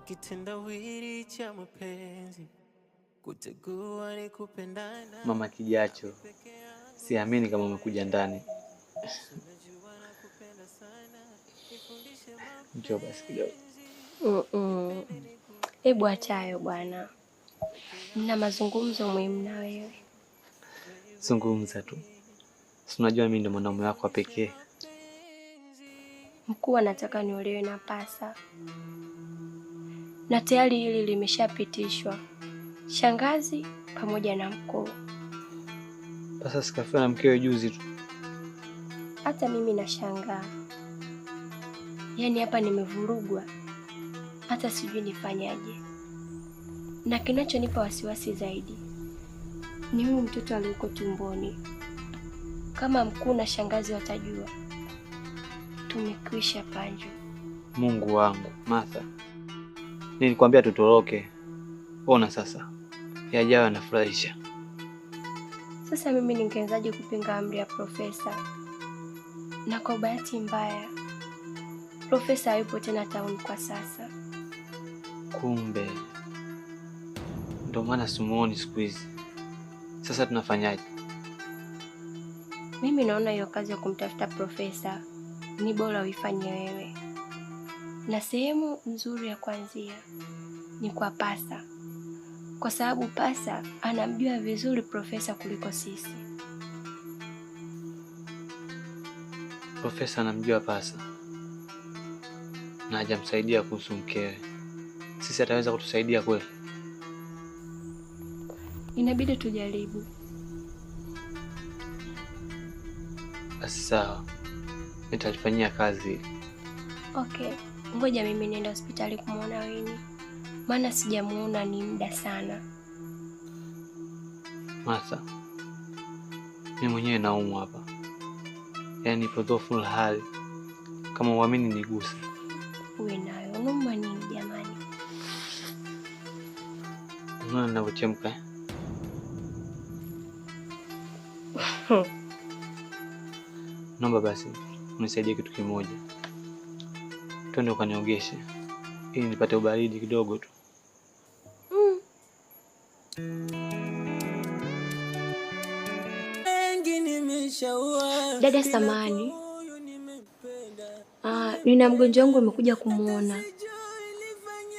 kitendawili cha mapenzi, kutegua ni kupendana. Mama Kijacho, siamini kama umekuja ndani. Njoo basi kidogo. Hebu achayo bwana, nina mazungumzo muhimu na wewe. Zungumza tu, si unajua mimi ndo mwanaume wako pekee. Mkuu anataka niolewe na Pasa, na tayari hili limeshapitishwa, shangazi pamoja na mkuu. Pasa sikafiwa na mkewe juzi tu. Hata mimi nashangaa, yaani hapa nimevurugwa, hata sijui nifanyaje. Na kinachonipa wasiwasi zaidi ni huyu mtoto aliyeko tumboni. Kama mkuu na shangazi watajua, tumekwisha Panju. Mungu wangu, Martha, nilikwambia tutoroke. Ona sasa, yajayo yanafurahisha. Sasa mimi ningeanzaje kupinga amri ya Profesa? Na kwa bahati mbaya, Profesa hayupo tena tauni kwa sasa. Kumbe ndio maana simuoni siku hizi. Sasa tunafanyaje? Mimi naona hiyo kazi ya kumtafuta Profesa ni bora uifanye wewe, na sehemu nzuri ya kuanzia ni kwa Pasa, kwa sababu Pasa anamjua vizuri Profesa kuliko sisi. Profesa anamjua Pasa na hajamsaidia kuhusu mkewe. Sisi ataweza kutusaidia kweli? Inabidi tujaribu. Basi sawa, nitalifanyia kazi. Okay, ngoja mimi nienda hospitali kumuona Winnie, maana sijamuona ni muda sana. Martha, mimi mwenyewe naumwa hapa, yaani nipo dhaifu hali. Kama uamini niguse. Uwe nayo unauma nini jamani? Unaona ninavyochemka? Naomba basi unisaidie kitu kimoja. Twende ukaniogeshe ili nipate ubaridi kidogo tu. Dada samani, nina mgonjwa wangu amekuja kumuona.